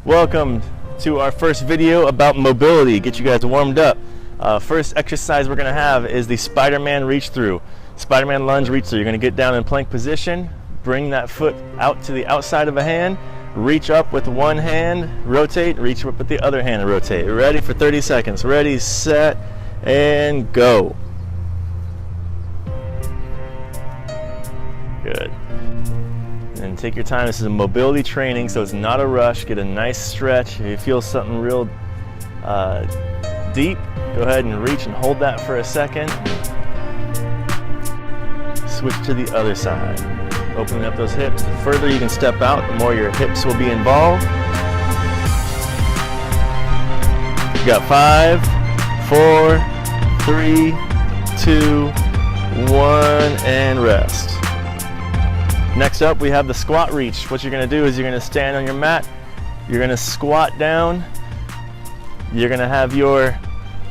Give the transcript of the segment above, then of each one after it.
Welcome to our first video about mobility. Get you guys warmed up. First exercise we're going to have is the Spider-Man reach through. Spider-Man lunge reach through. You're going to get down in plank position, bring that foot out to the outside of a hand, reach up with one hand, rotate, reach up with the other hand and rotate. Ready for 30 seconds. Ready, set, and go. Good. And take your time. This is a mobility training, so it's not a rush. Get a nice stretch. If you feel something real deep, go ahead and reach and hold that for a second. Switch to the other side. Opening up those hips. The further you can step out, the more your hips will be involved. You got 5, 4, 3, 2, 1, and rest. Next up, we have the squat reach. What you're going to do is you're going to stand on your mat, you're going to squat down, you're going to have your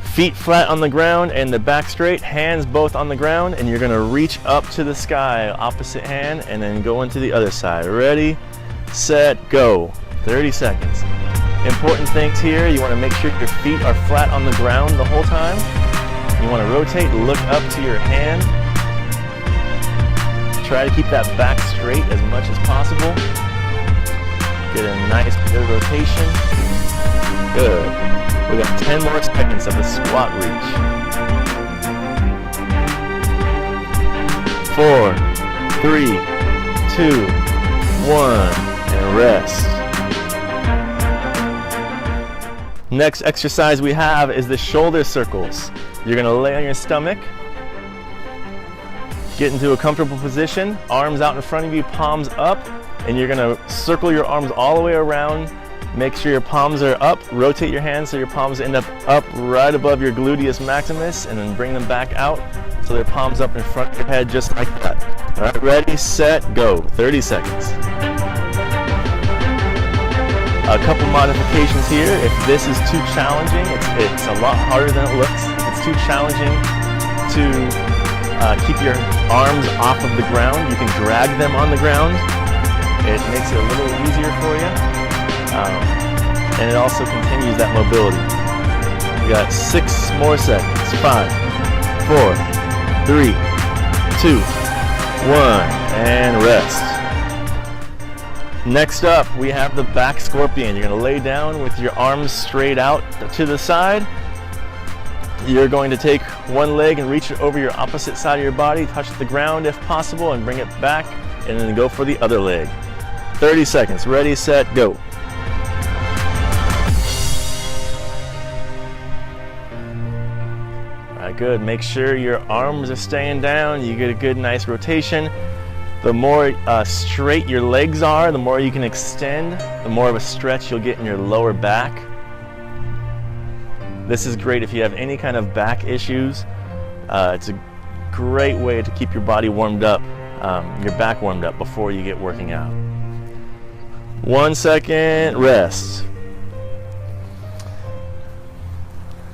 feet flat on the ground and the back straight, hands both on the ground, and you're going to reach up to the sky, opposite hand, and then go into the other side. Ready, set, go. 30 seconds. Important things here, you want to make sure your feet are flat on the ground the whole time. You want to rotate, look up to your hand. Try to keep that back straight as much as possible. Get a nice good rotation. Good. We got 10 more seconds of the squat reach. 4, 3, 2, 1, and rest. Next exercise we have is the shoulder circles. You're going to lay on your stomach. Get into a comfortable position, arms out in front of you, palms up, and you're gonna circle your arms all the way around. Make sure your palms are up, rotate your hands so your palms end up right above your gluteus maximus, and then bring them back out so their palms up in front of your head just like that. All right, ready, set, go. 30 seconds. A couple modifications here. If this is too challenging, it's a lot harder than it looks. If it's too challenging to keep your arms off of the ground, you can drag them on the ground. It makes it a little easier for you. And it also continues that mobility. We got 6 more seconds. 5, 4, 3, 2, 1, and rest. Next up, we have the back scorpion. You're going to lay down with your arms straight out to the side. You're going to take one leg and reach it over your opposite side of your body, touch the ground if possible, and bring it back, and then go for the other leg. 30 seconds. Ready, set, go. All right, good. Make sure your arms are staying down. You get a good, nice rotation. The more straight your legs are, the more you can extend, the more of a stretch you'll get in your lower back. This is great if you have any kind of back issues. It's a great way to keep your body warmed up, your back warmed up before you get working out. 1 second, rest.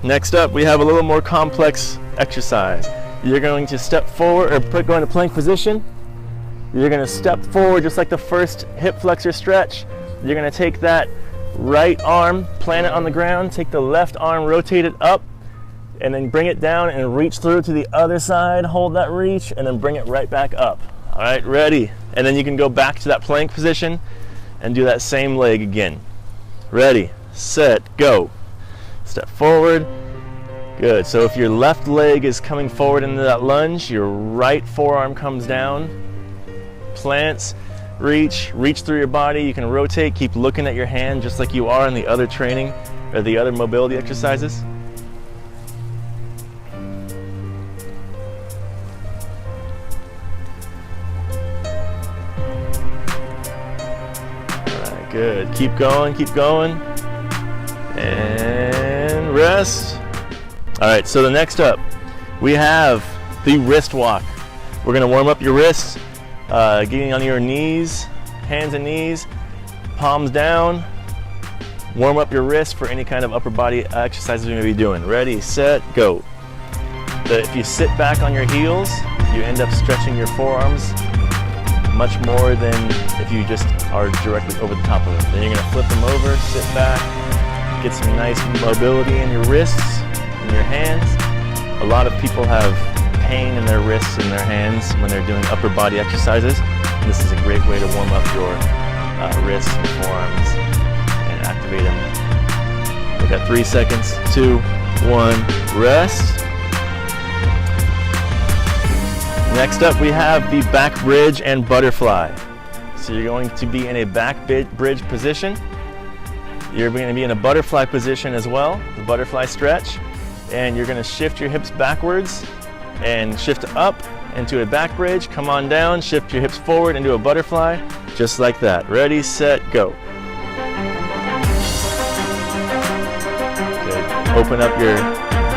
Next up, we have a little more complex exercise. You're going to step forward, or go into plank position. You're going to step forward just like the first hip flexor stretch. You're going to take that right arm, plant it on the ground, take the left arm, rotate it up, and then bring it down and reach through to the other side, hold that reach, and then bring it right back up. All right, ready? And then you can go back to that plank position and do that same leg again. Ready, set, go. Step forward. Good, so if your left leg is coming forward into that lunge, your right forearm comes down, plants, reach through your body. You can rotate, keep looking at your hand just like you are in the other training or the other mobility exercises. All right, good. Keep going, and rest. All right, so the next up, we have the wrist walk. We're gonna warm up your wrists. Getting on your knees, hands and knees, palms down. Warm up your wrists for any kind of upper body exercises you may be doing. Ready, set, go. If you sit back on your heels, you end up stretching your forearms much more than if you just are directly over the top of it. Then you're gonna flip them over, sit back, get some nice mobility in your wrists, in your hands. A lot of people have pain in their wrists and their hands when they're doing upper body exercises. And this is a great way to warm up your wrists and forearms and activate them. We got 3 seconds, 2, 1, rest. Next up, we have the back bridge and butterfly. So you're going to be in a back bridge position. You're going to be in a butterfly position as well, the butterfly stretch. And you're going to shift your hips backwards and shift up into a back bridge. Come on down, shift your hips forward into a butterfly, just like that. Ready, set, go. Good. Open up your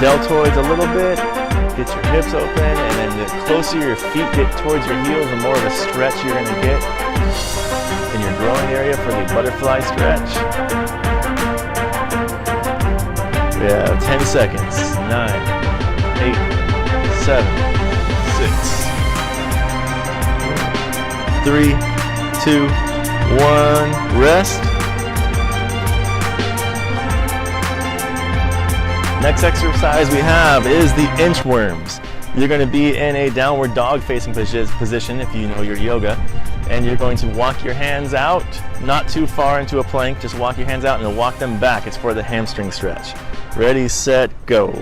deltoids a little bit. Get your hips open, and then the closer your feet get towards your heels, the more of a stretch you're going to get in your groin area for the butterfly stretch. We have 10 seconds. 9, 8, 7, 6, 3, 2, 1, rest. Next exercise we have is the inchworms. You're going to be in a downward dog facing position if you know your yoga, and you're going to walk your hands out, not too far into a plank, just walk your hands out and then walk them back. It's for the hamstring stretch. Ready, set, go.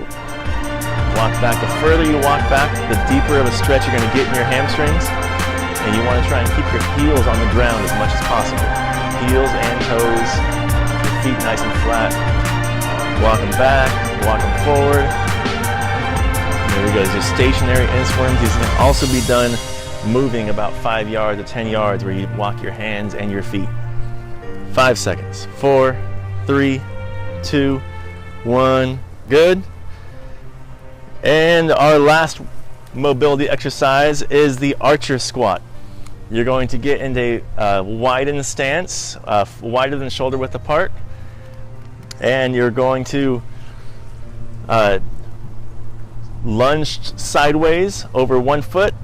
Walk back. The further you walk back, the deeper of a stretch you're going to get in your hamstrings, and you want to try and keep your heels on the ground as much as possible. Heels and toes, your feet nice and flat. Walk them back, walk them forward. There we go. These are stationary inchworms. These can also be done moving about 5 yards or 10 yards where you walk your hands and your feet. 5 seconds. 4, 3, 2, 1. Good. And our last mobility exercise is the archer squat. You're going to get into a widened stance, wider than shoulder width apart. And you're going to lunge sideways over one foot,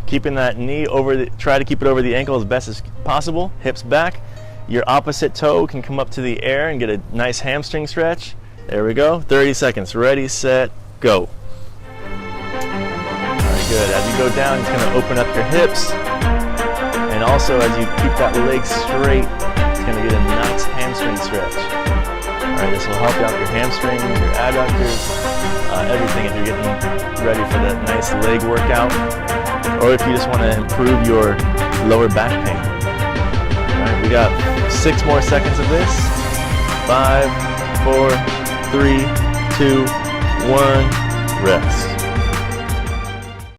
keeping that knee over try to keep it over the ankle as best as possible, hips back. Your opposite toe can come up to the air and get a nice hamstring stretch. There we go. 30 seconds. Ready, set, go. Very good. As you go down, it's going to open up your hips. And also, as you keep that leg straight, it's going to get a nice hamstring stretch. All right, this will help out your hamstrings, your adductors, everything if you're getting ready for that nice leg workout, or if you just want to improve your lower back pain. All right, we got 6 more seconds of this. 5, 4, 3, 2, 1, rest.